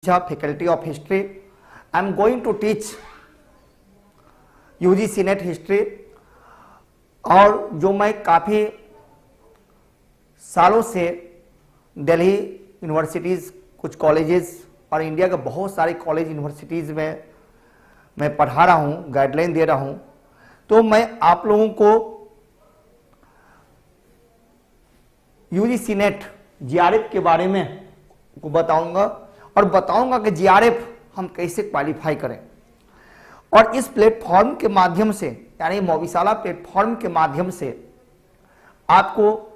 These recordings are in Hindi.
Faculty of History. I am going to teach UGC net history, और जो मैं काफ़ी सालों से दिल्ली यूनिवर्सिटीज़, कुछ कॉलेजेस और इंडिया के बहुत सारे कॉलेज यूनिवर्सिटीज़ में मैं पढ़ा रहा हूँ, गाइडलाइन दे रहा हूँ। तो मैं आप लोगों को UGC नेट GRF के बारे में को बताऊंगा और बताऊंगा कि GRF हम कैसे क्वालिफाई करें। और इस प्लेटफॉर्म के माध्यम से, यानी मोविशाला प्लेटफॉर्म के माध्यम से आपको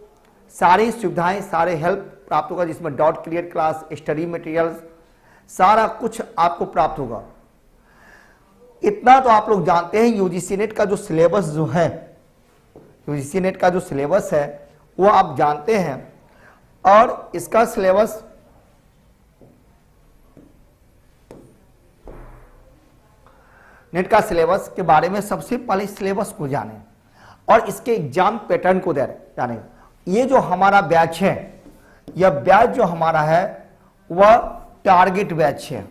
सारी सुविधाएं, सारे हेल्प प्राप्त होगा, जिसमें doubt clear class, study materials, सारा कुछ आपको प्राप्त होगा। इतना तो आप लोग जानते हैं, UGC नेट का जो सिलेबस जो है, UGC नेट का जो सिलेबस है वो आप जानते हैं। और इसका सिलेबस नेट का सिलेबस के बारे में सबसे पहले सिलेबस को जाने और इसके एग्जाम पैटर्न को जाने। ये जो हमारा बैच है, यह बैच जो हमारा है वह टारगेट बैच है।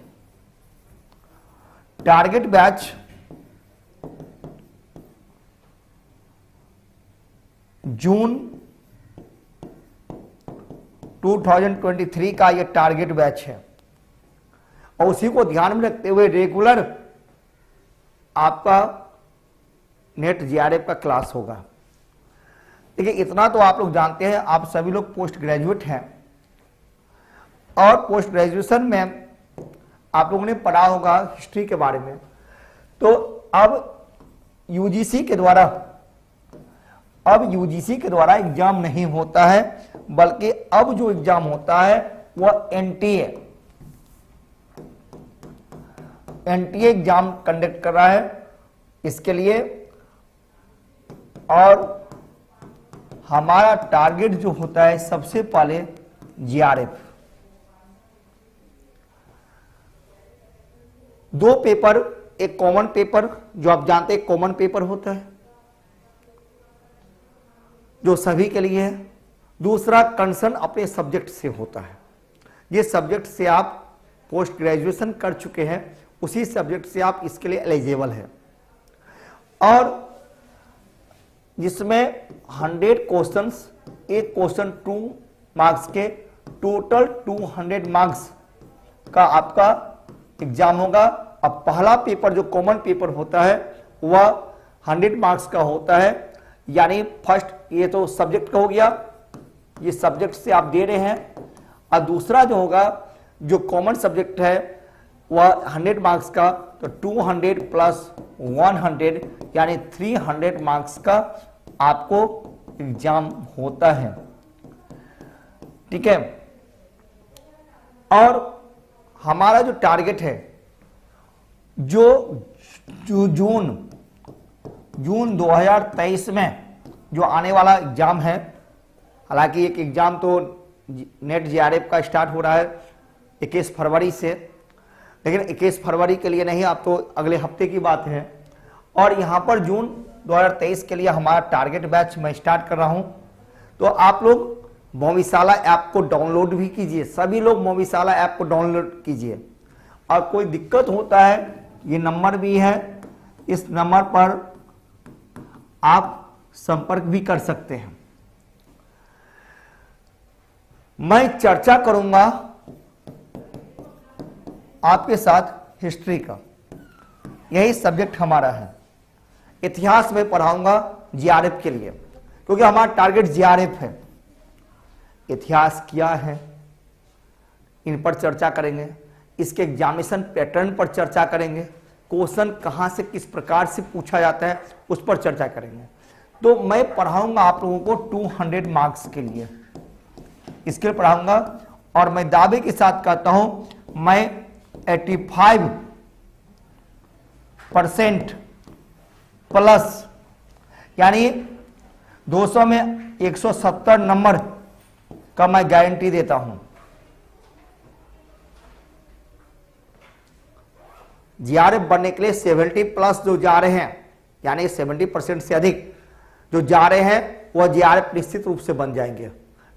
टारगेट बैच जून 2023 का यह टारगेट बैच है, और उसी को ध्यान में रखते हुए रेगुलर आपका नेट GRF का क्लास होगा। देखिए, इतना तो आप लोग जानते हैं, आप सभी लोग पोस्ट ग्रेजुएट हैं और पोस्ट ग्रेजुएशन में आप लोगों ने पढ़ा होगा हिस्ट्री के बारे में। तो अब UGC के द्वारा एग्जाम नहीं होता है, बल्कि अब जो एग्जाम होता है वह NTA एग्जाम कंडक्ट कर रहा है इसके लिए। और हमारा टारगेट जो होता है सबसे पहले GRF। 2 पेपर, एक कॉमन पेपर जो आप जानते हैं कॉमन पेपर होता है जो सभी के लिए है, दूसरा कंसर्न अपने सब्जेक्ट से होता है। जिस सब्जेक्ट से आप पोस्ट ग्रेजुएशन कर चुके हैं उसी सब्जेक्ट से आप इसके लिए एलिजिबल है, और जिसमें 100 क्वेश्चंस, एक क्वेश्चन 2 मार्क्स के, टोटल 200 मार्क्स का आपका एग्जाम होगा। अब पहला पेपर जो कॉमन पेपर होता है वह 100 मार्क्स का होता है, यानी फर्स्ट ये तो सब्जेक्ट का हो गया, ये सब्जेक्ट से आप दे रहे हैं। और दूसरा जो होगा जो कॉमन सब्जेक्ट है वह 100 मार्क्स का, तो 200 प्लस 100 यानी 300 मार्क्स का आपको एग्जाम होता है। ठीक है। और हमारा जो टारगेट है जो जून 2023 में जो आने वाला एग्जाम है, हालांकि एक एग्जाम तो नेट GRF का स्टार्ट हो रहा है 21 फरवरी से, लेकिन 21 फरवरी के लिए नहीं, आप तो अगले हफ्ते की बात है। और यहाँ पर जून 2023 के लिए हमारा टारगेट बैच मैं स्टार्ट कर रहा हूँ। तो आप लोग मोविशाला ऐप को डाउनलोड भी कीजिए, सभी लोग मोविशाला ऐप को डाउनलोड कीजिए। और कोई दिक्कत होता है, ये नंबर भी है, इस नंबर पर आप संपर्क भी कर सकते हैं। मैं चर्चा करूंगा आपके साथ हिस्ट्री का, यही सब्जेक्ट हमारा है। इतिहास में पढ़ाऊंगा GRF के लिए, क्योंकि हमारा टारगेट GRF है। इतिहास क्या है इन पर चर्चा करेंगे, इसके एग्जामिनेशन पैटर्न पर चर्चा करेंगे, क्वेश्चन कहां से किस प्रकार से पूछा जाता है उस पर चर्चा करेंगे। तो मैं पढ़ाऊंगा आप लोगों को 200 मार्क्स के लिए, इसके लिए पढ़ाऊंगा। और मैं दावे के साथ कहता हूं, मैं 85% प्लस, यानी 200 में 170 नंबर का मैं गारंटी देता हूं। GRF बनने के लिए 70 प्लस जो जा रहे हैं, यानी 70% से अधिक जो जा रहे हैं वह GRF निश्चित रूप से बन जाएंगे।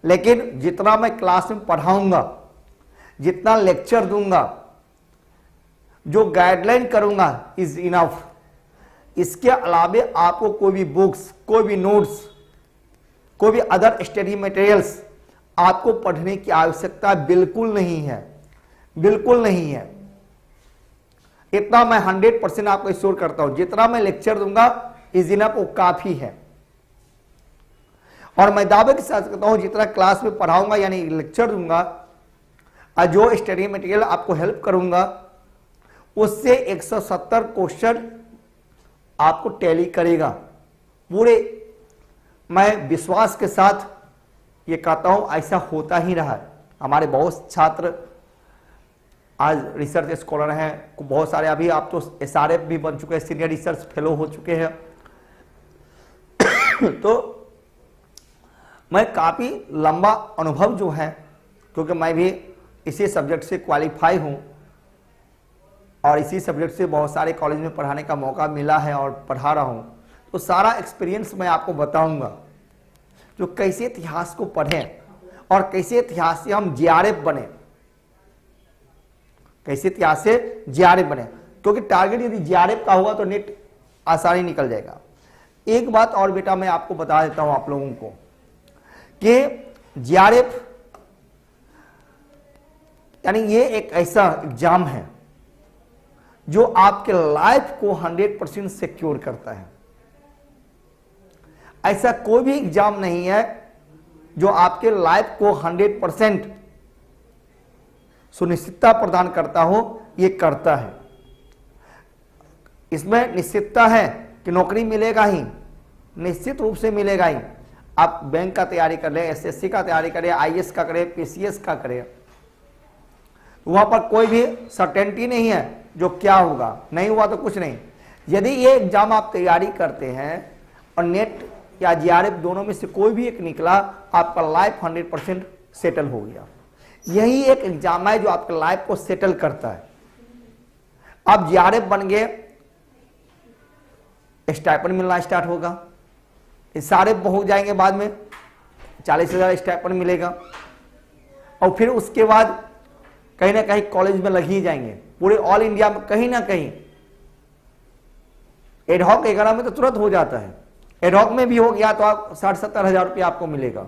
लेकिन जितना मैं क्लास में पढ़ाऊंगा, जितना लेक्चर दूंगा, जो गाइडलाइन करूंगा इज इनफ। इसके अलावे आपको कोई भी बुक्स, कोई भी नोट्स, कोई भी अदर स्टडी मटेरियल्स आपको पढ़ने की आवश्यकता बिल्कुल नहीं है, बिल्कुल नहीं है। इतना मैं 100% आपको श्योर करता हूं, जितना मैं लेक्चर दूंगा इज इनफ, वो काफी है। और मैं दावे के साथ कहता हूं जितना क्लास में पढ़ाऊंगा यानी लेक्चर दूंगा और जो स्टडी मटेरियल आपको हेल्प करूंगा उससे 170 क्वेश्चन आपको टैली करेगा पूरे। मैं विश्वास के साथ ये कहता हूं ऐसा होता ही रहा है। हमारे बहुत छात्र आज रिसर्च स्कॉलर हैं, बहुत सारे, अभी आप तो SRF भी बन चुके हैं, सीनियर रिसर्च फेलो हो चुके हैं। तो मैं काफी लंबा अनुभव जो है, क्योंकि मैं भी इसी सब्जेक्ट से क्वालिफाई हूं और इसी सब्जेक्ट से बहुत सारे कॉलेज में पढ़ाने का मौका मिला है और पढ़ा रहा हूं, तो सारा एक्सपीरियंस मैं आपको बताऊंगा जो कैसे इतिहास को पढ़ें और कैसे इतिहास से हम JRF बने, कैसे इतिहास से JRF बने, क्योंकि टारगेट यदि JRF का होगा तो नेट आसानी निकल जाएगा। एक बात और बेटा मैं आपको बता देता हूं आप लोगों को कि JRF यानी ये एक ऐसा एग्जाम है जो आपके लाइफ को 100% सिक्योर करता है। ऐसा कोई भी एग्जाम नहीं है जो आपके लाइफ को 100% सुनिश्चितता प्रदान करता हो, ये करता है। इसमें निश्चितता है कि नौकरी मिलेगा ही, निश्चित रूप से मिलेगा ही। आप बैंक का तैयारी कर ले, SSC का तैयारी करें, IAS का करें, PCS का करें, वहां पर कोई भी सर्टेनिटी नहीं है जो क्या होगा, नहीं हुआ तो कुछ नहीं। यदि ये एग्जाम आप तैयारी करते हैं और नेट या JRF दोनों में से कोई भी एक निकला, आपका लाइफ 100% सेटल हो गया। यही एक एग्जाम है जो आपके लाइफ को सेटल करता है। आप JRF बन गए, स्टाइपेंड मिलना स्टार्ट होगा, सारे हो जाएंगे, बाद में 40,000 स्टाइपेंड मिलेगा और फिर उसके बाद कहीं ना कहीं कॉलेज में लग ही जाएंगे। पूरे ऑल इंडिया में कहीं ना कहीं एडहॉक एग्जाम में तो तुरंत हो जाता है, एडहॉक में भी हो गया तो आप 60-70 हजार रुपया आपको मिलेगा।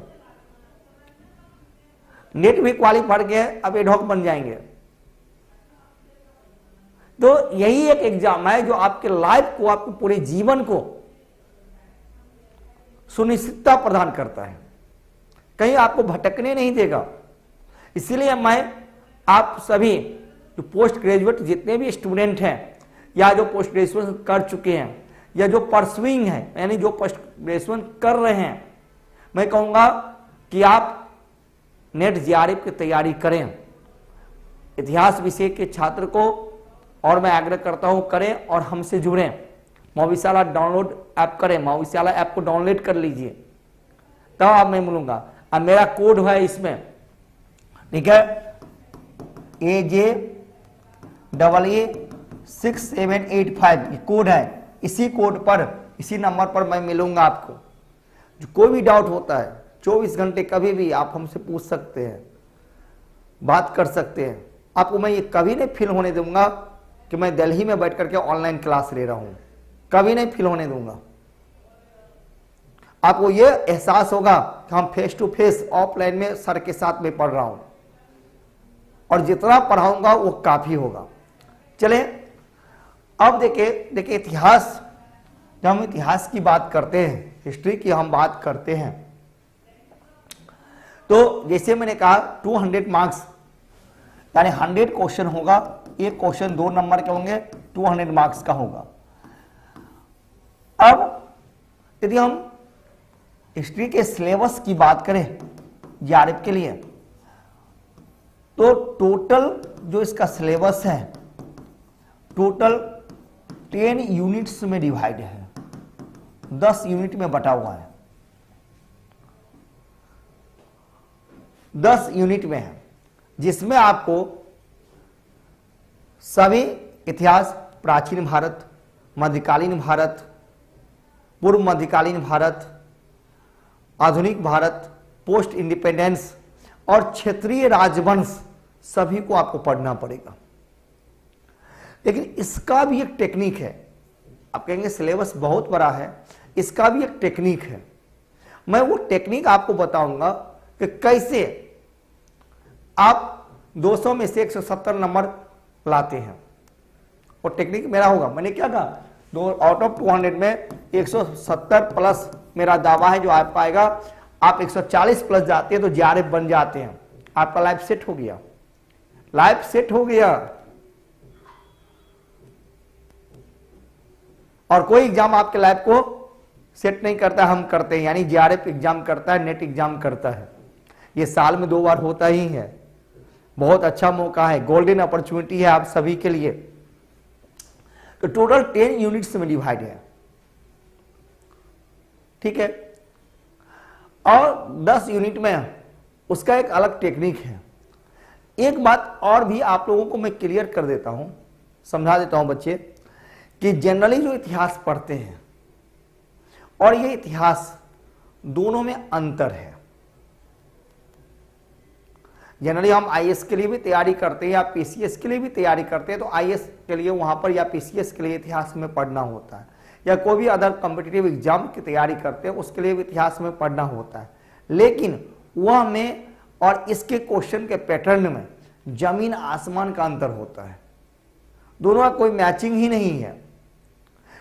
नेट भी क्वालिफाई गए, अब एडहॉक बन जाएंगे। तो यही एक एग्जाम है जो आपके लाइफ को, आपके पूरे जीवन को सुनिश्चितता प्रदान करता है, कहीं आपको भटकने नहीं देगा। इसीलिए मैं आप सभी जो पोस्ट ग्रेजुएट जितने भी स्टूडेंट हैं या जो पोस्ट ग्रेजुएशन कर चुके हैं या जो परसुइंग है यानी जो पोस्ट ग्रेजुएशन कर रहे हैं, मैं कहूंगा कि आप नेट JRF की तैयारी करें। इतिहास विषय के छात्र को और मैं आग्रह करता हूं करें और हमसे जुड़ें। महाविद्यालय डाउनलोड ऐप करें, महाविद्यालय ऐप को डाउनलोड कर लीजिए, तब आप मैं मिलूंगा। अब मेरा कोड है इसमें, ठीक है, AJEE6785 कोड है। इसी कोड पर, इसी नंबर पर मैं मिलूंगा आपको। जो कोई भी डाउट होता है 24 घंटे कभी भी आप हमसे पूछ सकते हैं, बात कर सकते हैं। आपको मैं ये कभी नहीं फील होने दूंगा कि मैं दिल्ली में बैठ करके ऑनलाइन क्लास ले रहा हूं, कभी नहीं फील होने दूंगा। आपको ये एहसास होगा कि हम फेस टू फेस ऑफलाइन में सर के साथ में पढ़ रहा हूं और जितना पढ़ाऊंगा वो काफी होगा। चले अब देखिए इतिहास, जब हम इतिहास की बात करते हैं, हिस्ट्री की हम बात करते हैं, तो जैसे मैंने कहा 200 मार्क्स यानी 100 क्वेश्चन होगा। एक क्वेश्चन 2 नंबर के होंगे, 200 मार्क्स का होगा। अब यदि हम हिस्ट्री के सिलेबस की बात करें JRF के लिए, तो टोटल जो इसका सिलेबस है टोटल 10 यूनिट्स में डिवाइड है, 10 यूनिट में बटा हुआ है, 10 यूनिट में है, जिसमें आपको सभी इतिहास, प्राचीन भारत, मध्यकालीन भारत, पूर्व मध्यकालीन भारत, आधुनिक भारत, पोस्ट इंडिपेंडेंस और क्षेत्रीय राजवंश सभी को आपको पढ़ना पड़ेगा। लेकिन इसका भी एक टेक्निक है। आप कहेंगे सिलेबस बहुत बड़ा है, इसका भी एक टेक्निक है। मैं वो टेक्निक आपको बताऊंगा कि कैसे आप 200 में से 170 नंबर लाते हैं। और टेक्निक मेरा होगा, मैंने क्या कहा, आउट ऑफ 200 में 170 प्लस मेरा दावा है जो आप पाएगा। आप 140 प्लस जाते हैं तो जीआरएफ बन जाते हैं, आपका लाइफ सेट हो गया, लाइफ सेट हो गया। और कोई एग्जाम आपके लाइफ को सेट नहीं करता, हम करते हैं। यानी जीआरएफ एग्जाम करता है, नेट एग्जाम करता है, ये साल में 2 बार होता ही है। बहुत अच्छा मौका है, गोल्डन अपॉर्चुनिटी है आप सभी के लिए। तो टोटल 10 यूनिट्स में डिवाइड है, ठीक है। और 10 यूनिट में उसका एक अलग टेक्निक है। एक बात और भी आप लोगों को मैं क्लियर कर देता हूं, समझा देता हूं बच्चे, कि जनरली जो इतिहास पढ़ते हैं और ये इतिहास दोनों में अंतर है। जनरली हम आईएएस के लिए भी तैयारी करते हैं या पीसीएस के लिए भी तैयारी करते हैं, तो आईएएस के लिए वहां पर या पीसीएस के लिए इतिहास में पढ़ना होता है, या कोई भी अदर कॉम्पिटिटिव एग्जाम की तैयारी करते हैं उसके लिए भी इतिहास में पढ़ना होता है। लेकिन वह में और इसके क्वेश्चन के पैटर्न में जमीन आसमान का अंतर होता है। दोनों का कोई मैचिंग ही नहीं है,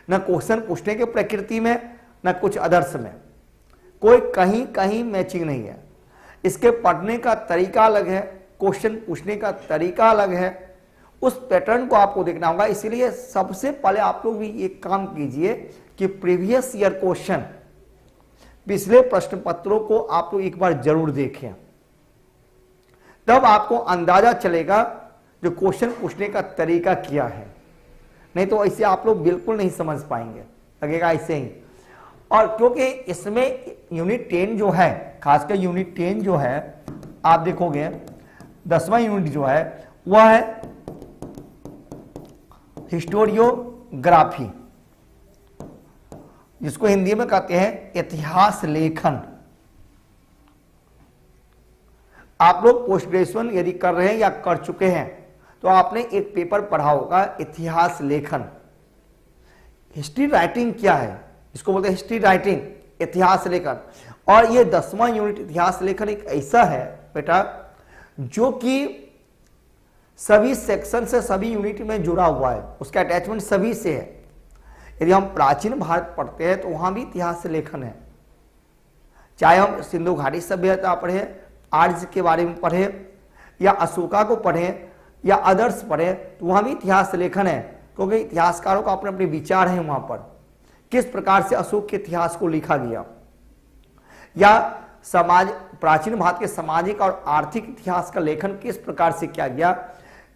न क्वेश्चन पूछने के प्रकृति में न कुछ अदर्स में, कोई कहीं कहीं मैचिंग नहीं है। इसके पढ़ने का तरीका अलग है, क्वेश्चन पूछने का तरीका अलग है, उस पैटर्न को आपको देखना होगा। इसीलिए सबसे पहले आप लोग भी एक काम कीजिए कि प्रीवियस ईयर क्वेश्चन, पिछले प्रश्न पत्रों को आप लोग एक बार जरूर देखें, तब आपको अंदाजा चलेगा जो क्वेश्चन पूछने का तरीका क्या है। नहीं तो ऐसे आप लोग बिल्कुल नहीं समझ पाएंगे, लगेगा ऐसे ही। और क्योंकि इसमें यूनिट 10 जो है, खासकर यूनिट 10 जो है, आप देखोगे 10वां यूनिट जो है वह है हिस्टोरियोग्राफी, जिसको हिंदी में कहते हैं इतिहास लेखन। आप लोग पोस्ट ग्रेजुएशन यदि कर रहे हैं या कर चुके हैं तो आपने एक पेपर पढ़ा होगा इतिहास लेखन। हिस्ट्री राइटिंग क्या है, इसको बोलते हैं हिस्ट्री राइटिंग, इतिहास लेखन। और ये 10वां यूनिट इतिहास लेखन एक ऐसा है बेटा जो कि सभी सेक्शन से, सभी यूनिट में जुड़ा हुआ है, उसका अटैचमेंट सभी से है। यदि हम प्राचीन भारत पढ़ते हैं तो वहां भी इतिहास लेखन है, चाहे हम सिंधु घाटी सभ्यता पढ़े, आर्य के बारे में पढ़े, या अशोका को पढ़े, या अदर्स पढ़े, तो वहां भी इतिहास लेखन है। क्योंकि इतिहासकारों का अपने अपने विचार हैं वहां पर, किस प्रकार से अशोक के इतिहास को लिखा गया, या समाज, प्राचीन भारत के सामाजिक और आर्थिक इतिहास का लेखन किस प्रकार से किया गया,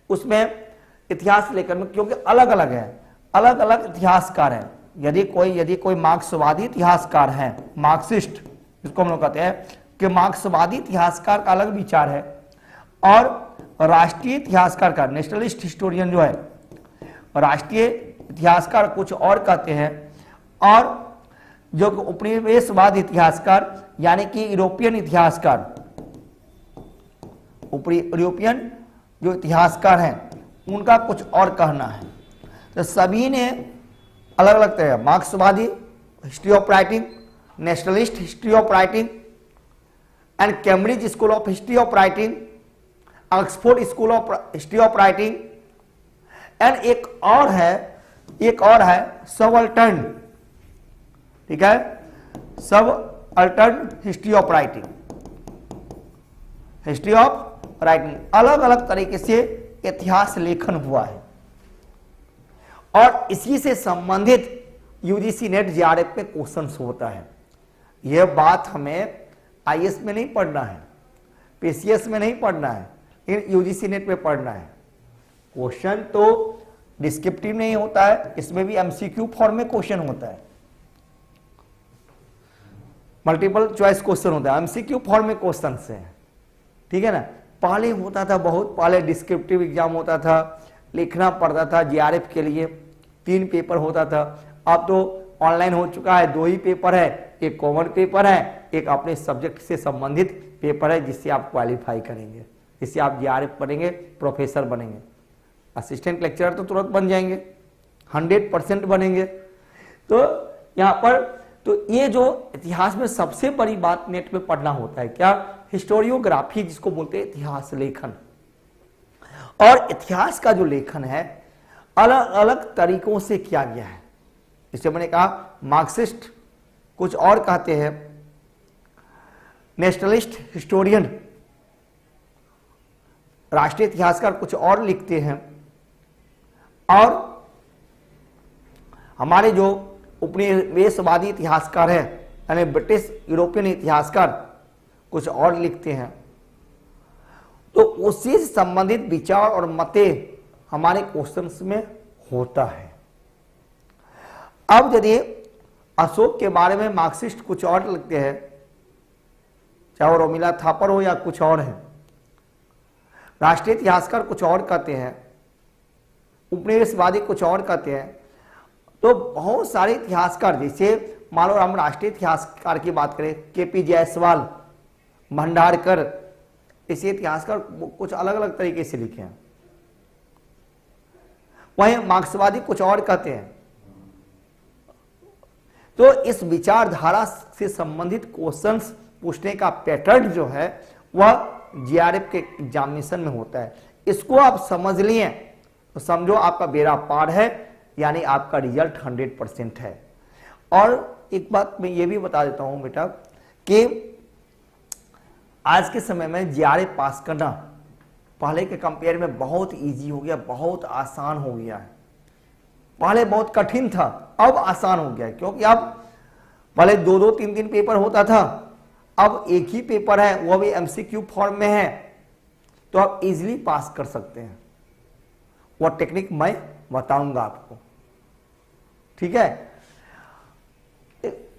उसमें इतिहास लेखन में, क्योंकि अलग अलग है, अलग अलग इतिहासकार हैं। यदि कोई मार्क्सवादी इतिहासकार है, मार्क्सिस्ट जिसको हम लोग कहते हैं, कि मार्क्सवादी इतिहासकार का अलग विचार है, और राष्ट्रीय इतिहासकार का, नेशनलिस्ट हिस्टोरियन जो है, राष्ट्रीय इतिहासकार कुछ और कहते हैं, और जो उपनिवेशवाद इतिहासकार यानी कि यूरोपियन इतिहासकार, यूरोपियन जो इतिहासकार हैं उनका कुछ और कहना है। तो सभी ने अलग अलग तरह, मार्क्सवादी history of writing, nationalist history of writing, and Cambridge school of history of writing, Oxford school of history of writing, and एक और है सबअल्टर्न, ठीक है, subaltern history of writing, history of writing. अलग अलग तरीके से इतिहास लेखन हुआ है, और इसी से संबंधित यूजीसी नेट जीआरएफ में क्वेश्चंस होता है। यह बात हमें आईएएस में नहीं पढ़ना है, पीसीएस में नहीं पढ़ना है, लेकिन यूजीसी नेट में पढ़ना है। क्वेश्चन तो डिस्क्रिप्टिव नहीं होता है, इसमें भी एमसीक्यू फॉर्म में क्वेश्चन होता है, मल्टीपल चॉइस क्वेश्चन होता है, एमसीक्यू फॉर्म में क्वेश्चन है, ठीक है ना। पहले होता था, बहुत पहले डिस्क्रिप्टिव एग्जाम होता था, लिखना पड़ता था जीआरएफ के लिए, 3 पेपर होता था। अब तो ऑनलाइन हो चुका है, 2 ही पेपर है, एक कॉमन पेपर है, एक अपने सब्जेक्ट से संबंधित पेपर है, जिससे आप क्वालिफाई करेंगे, जिससे आप जीआरएफ पढ़ेंगे, प्रोफेसर बनेंगे। असिस्टेंट लेक्चरर तो तुरंत बन जाएंगे, 100% बनेंगे। तो यहाँ पर तो ये जो इतिहास में सबसे बड़ी बात नेट में पढ़ना होता है क्या, हिस्टोरियोग्राफी, जिसको बोलते हैं इतिहास लेखन। और इतिहास का जो लेखन है अलग अलग तरीकों से किया गया है। जैसे मैंने कहा मार्क्सिस्ट कुछ और कहते हैं, नेशनलिस्ट हिस्टोरियन राष्ट्रीय इतिहासकार कुछ और लिखते हैं, और हमारे जो उपनिवेशवादी इतिहासकार हैं यानी ब्रिटिश यूरोपियन इतिहासकार कुछ और लिखते हैं। तो उसी से संबंधित विचार और मते हमारे क्वेश्चंस में होता है। अब यदि अशोक के बारे में मार्क्सिस्ट कुछ और लिखते हैं, चाहे वो रोमिला थापर हो या कुछ और है, राष्ट्रीय इतिहासकार कुछ और कहते हैं, उपनिवेशवादी कुछ और कहते हैं, तो बहुत सारे इतिहासकार, जैसे मान लो हम राष्ट्रीय इतिहासकार की बात करें, केपी जायसवाल, भंडारकर, ऐसे इतिहासकार कुछ अलग अलग तरीके से लिखे हैं। वहीं मार्क्सवादी कुछ और कहते हैं। तो इस विचारधारा से संबंधित क्वेश्चंस पूछने का पैटर्न जो है वह जीआरएफ के एग्जामिनेशन में होता है। इसको आप समझ लिए तो समझो आपका बेड़ा पार है, यानी आपका रिजल्ट 100% है। और एक बात मैं ये भी बता देता हूं बेटा कि आज के समय में जीआरएफ पास करना पहले के कंपेयर में बहुत इजी हो गया, बहुत आसान हो गया है। पहले बहुत कठिन था, अब आसान हो गया है, क्योंकि अब पहले 2-2, 3-3 पेपर होता था, अब एक ही पेपर है, वो भी एमसीक्यू फॉर्म में है, तो आप इजीली पास कर सकते हैं। वो टेक्निक मैं बताऊंगा आपको, ठीक है।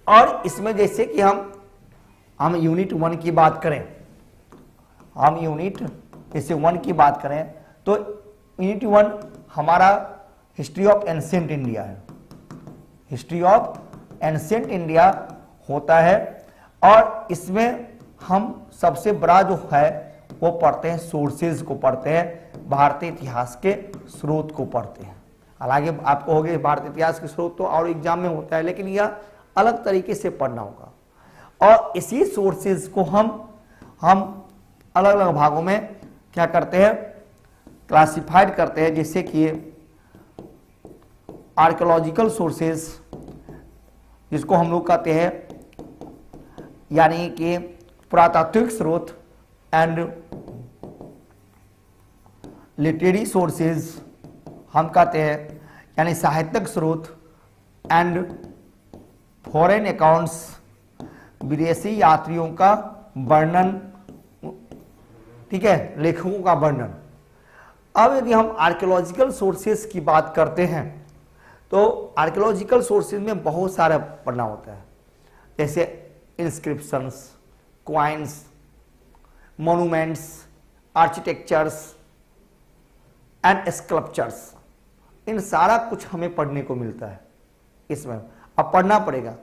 और इसमें जैसे कि हम यूनिट 1 की बात करें, हम यूनिट जैसे 1 की बात करें तो यूनिट 1 हमारा हिस्ट्री ऑफ एंशिएंट इंडिया है। हिस्ट्री ऑफ एंशिएंट इंडिया होता है, और इसमें हम सबसे बड़ा जो है वो पढ़ते हैं, सोर्सेज को पढ़ते हैं, भारतीय इतिहास के स्रोत को पढ़ते हैं। हालांकि आपको होगा भारतीय इतिहास के स्रोत तो और एग्जाम में होता है, लेकिन यह अलग तरीके से पढ़ना होगा। और इसी सोर्सेज को हम अलग अलग भागों में क्या करते हैं, क्लासिफाइड करते हैं। जैसे कि आर्कियोलॉजिकल सोर्सेज, जिसको हम लोग कहते हैं, यानी कि पुरातात्विक स्रोत, एंड लिटरेरी सोर्सेज हम कहते हैं, यानी साहित्यिक स्रोत, एंड फॉरेन अकाउंट्स, विदेशी यात्रियों का वर्णन, ठीक है, लेखकों का वर्णन। अब यदि हम आर्कियोलॉजिकल सोर्सेज की बात करते हैं तो आर्कियोलॉजिकल सोर्सेज में बहुत सारा पढ़ना होता है, जैसे inscriptions, coins, monuments, architectures and sculptures, इन सारा कुछ हमें पढ़ने को मिलता है इसमें, अब पढ़ना पड़ेगा।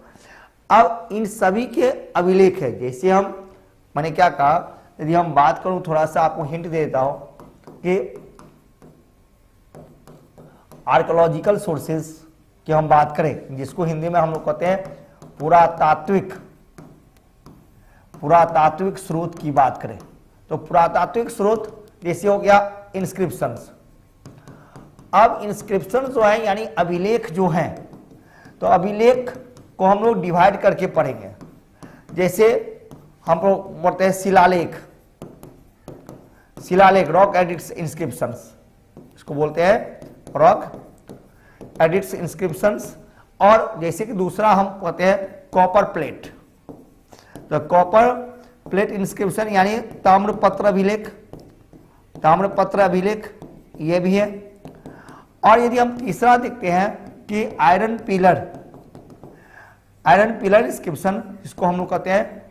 अब इन सभी के अभिलेख है, जैसे मैंने क्या कहा, यदि हम बात करूं, थोड़ा सा आपको हिंट दे देता हूं कि आर्कियोलॉजिकल सोर्सेज की हम बात करें, जिसको हिंदी में हम लोग कहते हैं पुरातात्विक स्रोत की बात करें, तो पुरातात्विक स्रोत जैसे हो गया इंस्क्रिप्शंस। अब इंस्क्रिप्शन जो है यानी अभिलेख जो हैं, तो अभिलेख को हम लोग डिवाइड करके पढ़ेंगे। जैसे हम लोग पढ़ते हैं शिलालेख, रॉक एडिट्स इंस्क्रिप्शंस, इसको बोलते हैं रॉक एडिट्स इंस्क्रिप्शंस। और जैसे कि दूसरा हम कहते हैं कॉपर प्लेट, तो कॉपर प्लेट इंस्क्रिप्शन यानी ताम्रपत्र अभिलेख ये भी है। और यदि हम तीसरा देखते हैं कि आयरन पिलर इंस्क्रिप्शन, जिसको हम लोग कहते हैं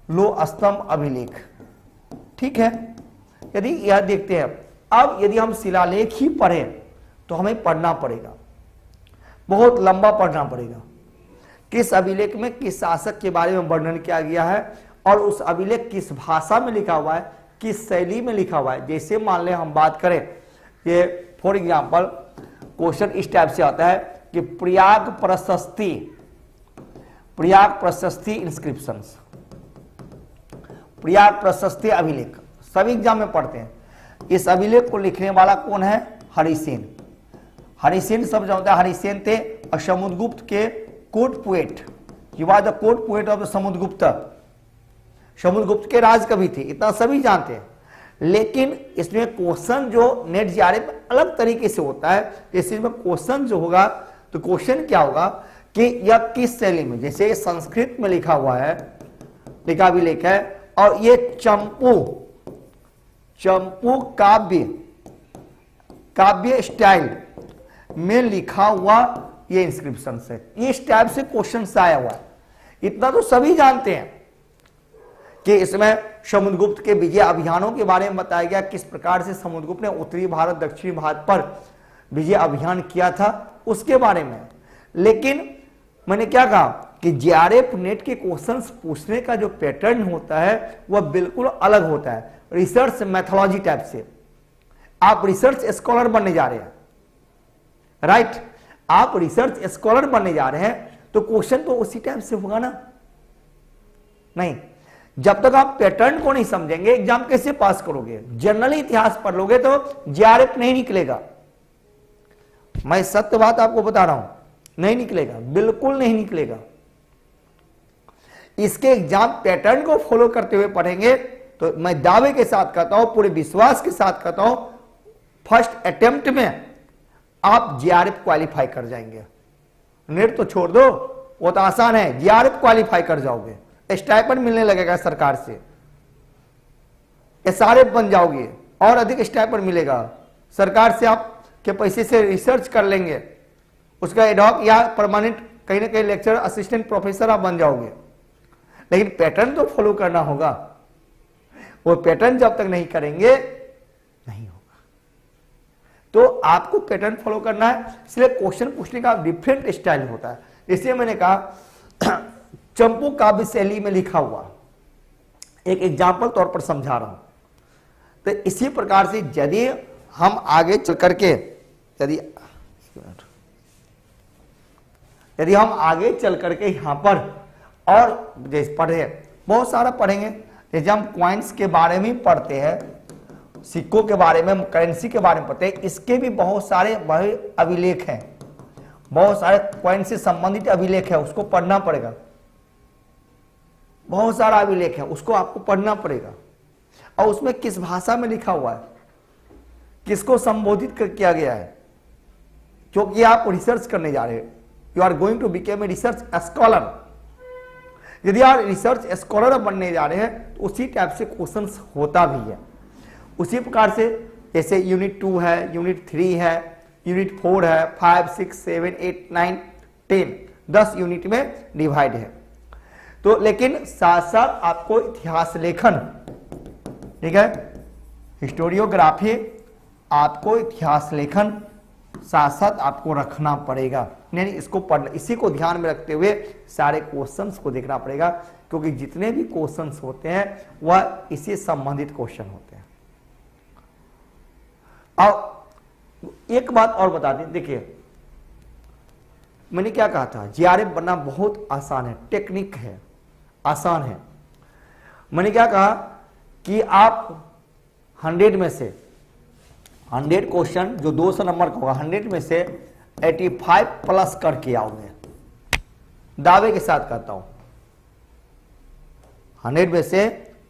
लो स्तंभ अभिलेख, ठीक है। यदि यह देखते हैं, अब यदि हम शिलालेख ही पढ़ें तो हमें पढ़ना पड़ेगा, बहुत लंबा पढ़ना पड़ेगा, किस अभिलेख में किस शासक के बारे में वर्णन किया गया है और उस अभिलेख किस भाषा में लिखा हुआ है, किस शैली में लिखा हुआ है। जैसे मान लें हम बात करें ये फॉर एग्जाम्पल क्वेश्चन इस टाइप से आता है कि प्रयाग प्रशस्ति इंस्क्रिप्शंस, प्रयाग प्रशस्ति अभिलेख सभी एग्जाम में पढ़ते हैं। इस अभिलेख को लिखने वाला कौन है? हरिसेन। हरिसेन सब जानते हैं, हरिसेन थे समुद्रगुप्त के court poet, he was the court poet of the Samudragupta, Samudragupta के राज कवि थे, इतना सभी जानते हैं। लेकिन इसमें क्वेश्चन जो नेट जीआरएफ अलग तरीके से होता है। इसमें क्वेश्चन जो होगा तो क्वेश्चन क्या होगा कि यह किस शैली में, जैसे संस्कृत में लिखा हुआ है, लिखा भी लिखा है, और ये चंपू काव्य स्टाइल में लिखा हुआ ये इंस्क्रिप्शन है। इस टाइप से क्वेश्चन आया हुआ है। इतना तो सभी जानते हैं कि इसमें समुद्रगुप्त के विजय अभियानों के बारे में बताया गया, किस प्रकार से समुद्रगुप्त ने उत्तरी भारत दक्षिणी भारत पर विजय अभियान किया था उसके बारे में। लेकिन मैंने क्या कहा कि जीआरएफ नेट के क्वेश्चंस पूछने का जो पैटर्न होता है वह बिल्कुल अलग होता है, रिसर्च मेथोलॉजी टाइप से। आप रिसर्च स्कॉलर बनने जा रहे हैं, राइट? आप रिसर्च स्कॉलर बनने जा रहे हैं तो क्वेश्चन तो उसी टाइप से होगा ना? नहीं, जब तक आप पैटर्न को नहीं समझेंगे एग्जाम कैसे पास करोगे? जनरली इतिहास पढ़ लोगे तो जीआरएफ नहीं निकलेगा। मैं सत्य बात आपको बता रहा हूं, नहीं निकलेगा, बिल्कुल नहीं निकलेगा। इसके एग्जाम पैटर्न को फॉलो करते हुए पढ़ेंगे तो मैं दावे के साथ कहता हूं, पूरे विश्वास के साथ कहता हूं, फर्स्ट अटेम्प्ट में आप जीआरएफ क्वालिफाई कर जाएंगे। नेट तो छोड़ दो, वो तो आसान है, जीआरएफ क्वालिफाई कर जाओगे, स्टाइपेंड मिलने लगेगा सरकार से, एसआरएफ बन जाओगे और अधिक स्टाइपेंड मिलेगा सरकार से, आपके पैसे से रिसर्च कर लेंगे, उसका एडॉक या परमानेंट कहीं ना कहीं लेक्चर असिस्टेंट प्रोफेसर आप बन जाओगे। लेकिन पैटर्न तो फॉलो करना होगा, वो पैटर्न जब तक नहीं करेंगे नहीं होगा। तो आपको पैटर्न फॉलो करना है, इसलिए क्वेश्चन पूछने का डिफरेंट स्टाइल होता है। इसलिए मैंने कहा चंपू काव्य शैली में लिखा हुआ, एक एग्जाम्पल तौर पर समझा रहा हूं। तो इसी प्रकार से यदि हम आगे चल करके यदि हम आगे चल करके यहां पर और जैसे पढ़े, बहुत सारा पढ़ेंगे, जैसे हम क्वाइंस के बारे में पढ़ते हैं, सिक्कों के बारे में, करेंसी के बारे में पढ़ते हैं, इसके भी बहुत सारे अभिलेख हैं, बहुत सारे क्वाइंस से संबंधित अभिलेख है, उसको पढ़ना पड़ेगा। बहुत सारा अभिलेख है, उसको आपको पढ़ना पड़ेगा। और उसमें किस भाषा में लिखा हुआ है, किसको संबोधित किया गया है, क्योंकि आप रिसर्च करने जा रहे हैं। You are going to become a research scholar. यदि आप रिसर्च स्कॉलर बनने जा रहे हैं तो उसी टाइप से क्वेश्चंस होता भी है। उसी प्रकार से जैसे यूनिट 2 है, यूनिट 3 है, यूनिट 4 है, 5, 6, 7, 8, 9, 10, 10 यूनिट में डिवाइड है। तो लेकिन साथ साथ आपको इतिहास लेखन, ठीक है, हिस्टोरियोग्राफी, आपको इतिहास लेखन साथ साथ आपको रखना पड़ेगा। यानी इसको पढ़ना, इसी को ध्यान में रखते हुए सारे क्वेश्चंस को देखना पड़ेगा, क्योंकि जितने भी क्वेश्चंस होते हैं वह इसी संबंधित क्वेश्चन होते हैं। और एक बात और बता दें, देखिए मैंने क्या कहा था, जीआरएफ बनना बहुत आसान है, टेक्निक है, आसान है। मैंने क्या कहा कि आप 100 में से 100 क्वेश्चन जो 200 नंबर का होगा, 100 में से 85 प्लस करके आओगे, दावे के साथ कहता हूं। 100 में से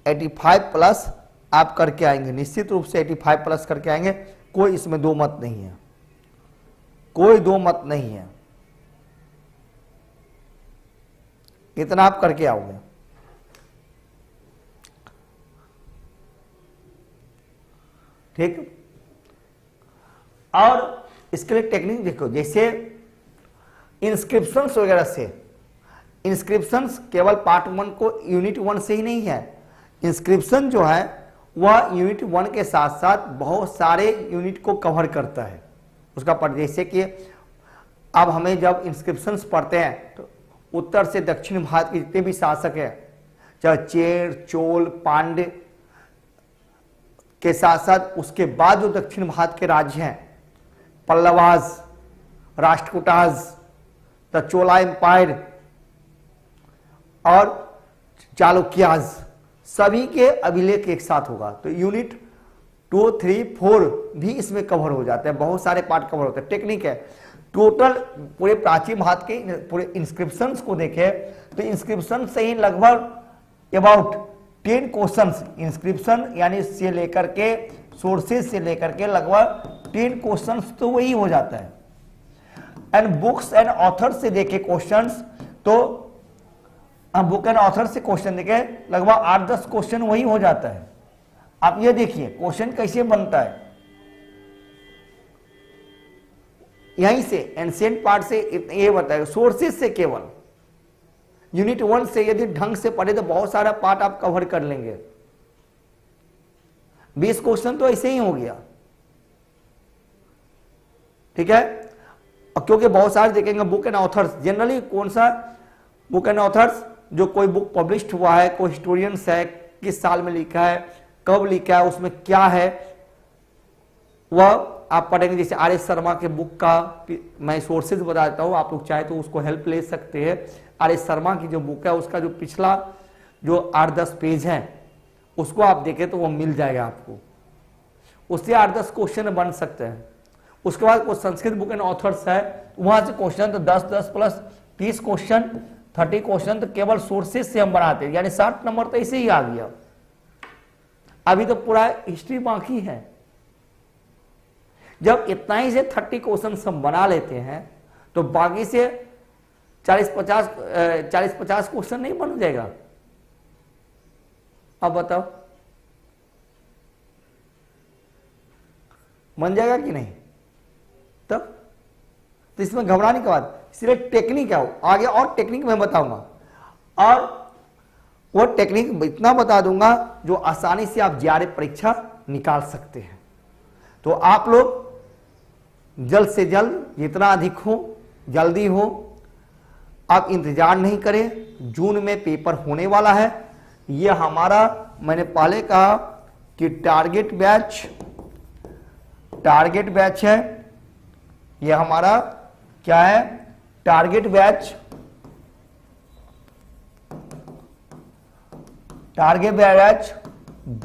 85 प्लस आप करके आएंगे, निश्चित रूप से 85 प्लस करके आएंगे, कोई इसमें दो मत नहीं है, कोई दो मत नहीं है, इतना आप करके आओगे। ठीक, और इसके लिए टेक्निक देखो, जैसे इंस्क्रिप्शंस वगैरह से, इंस्क्रिप्शंस केवल पार्ट 1 को यूनिट 1 से ही नहीं है, इंस्क्रिप्शन जो है वह यूनिट 1 के साथ साथ बहुत सारे यूनिट को कवर करता है उसका पढ़। जैसे कि अब हमें जब इंस्क्रिप्शंस पढ़ते हैं तो उत्तर से दक्षिण भारत के जितने भी शासक हैं, चाहे चेर, चोल, पांड्य, के साथ साथ उसके बाद जो दक्षिण भारत के राज्य हैं, Pallavas, Rashtrakutas, the Chola empire और चालुक्याज, सभी के अभिलेख एक साथ होगा। तो यूनिट 2, 3, 4 भी इसमें कवर हो जाते हैं, बहुत सारे पार्ट कवर होते हैं। टेक्निक है टोटल पूरे प्राचीन भारत के पूरे इंस्क्रिप्शंस को देखें तो इंस्क्रिप्शन से ही लगभग अबाउट 10 क्वेश्चंस, इंस्क्रिप्शन यानी से लेकर के सोर्सेज से लेकर के लगभग 10 क्वेश्चंस तो वही हो जाता है। एंड बुक्स एंड ऑथर से देखे क्वेश्चंस तो बुक एंड ऑथर से क्वेश्चन देखे लगभग 8-10 क्वेश्चन वही हो जाता है। आप ये देखिए क्वेश्चन कैसे बनता है, यहीं से एंशिएंट पार्ट से ये बताएगा, सोर्सेज से केवल यूनिट 1 से यदि ढंग से पढ़े तो बहुत सारा पार्ट आप कवर कर लेंगे। 20 क्वेश्चन तो ऐसे ही हो गया, ठीक है। क्योंकि बहुत सारे देखेंगे बुक एंड ऑथर्स, जनरली कौन सा बुक एंड ऑथर्स, जो कोई बुक पब्लिश्ड हुआ है, कोई हिस्टोरियंस है, किस साल में लिखा है, कब लिखा है, उसमें क्या है, वह आप पढ़ेंगे। जैसे आर एस शर्मा के बुक का मैं सोर्सेज बता देता हूँ, आप लोग चाहे तो उसको हेल्प ले सकते हैं। आर एस शर्मा की जो बुक है उसका जो पिछला जो 8-10 पेज है उसको आप देखें तो वो मिल जाएगा आपको, उससे 8-10 क्वेश्चन बन सकते हैं। उसके बाद कोई संस्कृत बुक एंड ऑथर्स है, वहां से क्वेश्चन तो 10-10 प्लस 30 क्वेश्चन, 30 क्वेश्चन तो केवल सोर्सेज से हम बनाते हैं, यानी 60 नंबर तो ऐसे ही आ गया। अभी तो पूरा हिस्ट्री बाकी है। जब इतना ही से 30 क्वेश्चन हम बना लेते हैं तो बाकी से 40-50 क्वेश्चन नहीं बन जाएगा। अब बताओ बन जाएगा कि नहीं? तब तो इसमें घबराने की बात, इसलिए टेक्निक है आगे, और टेक्निक मैं बताऊंगा, और वो टेक्निक इतना बता दूंगा जो आसानी से आप जीआरए परीक्षा निकाल सकते हैं। तो आप लोग जल्द से जल्द, जितना अधिक हो जल्दी हो, आप इंतजार नहीं करें। जून में पेपर होने वाला है। ये हमारा, मैंने पहले कहा कि टारगेट बैच है। ये हमारा क्या है? टारगेट बैच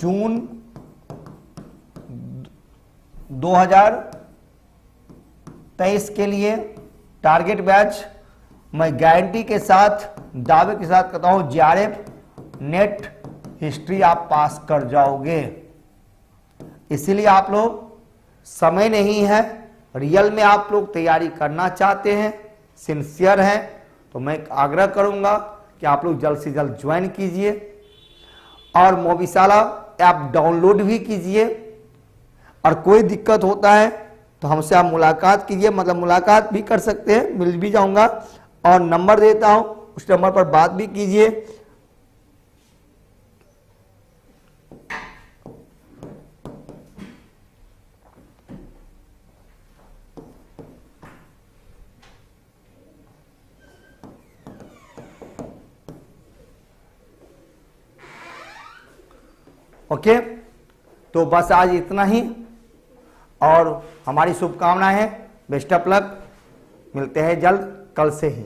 जून 2023 के लिए टारगेट बैच मैं गारंटी के साथ, दावे के साथ कहता हूं, जीआरएफ नेट हिस्ट्री आप पास कर जाओगे। इसीलिए आप लोग, समय नहीं है, रियल में आप लोग तैयारी करना चाहते हैं, सिंसियर हैं, तो मैं आग्रह करूंगा कि आप लोग जल्द से जल्द ज्वाइन कीजिए और मोबिशाला ऐप डाउनलोड भी कीजिए। और कोई दिक्कत होता है तो हमसे आप मुलाकात कीजिए, मतलब मुलाकात भी कर सकते हैं, मिल भी जाऊंगा, और नंबर देता हूं, उस नंबर पर बात भी कीजिए। ओके, तो बस आज इतना ही, और हमारी शुभकामनाएं हैं। बेस्ट ऑफ लक, मिलते हैं जल्द, कल से ही।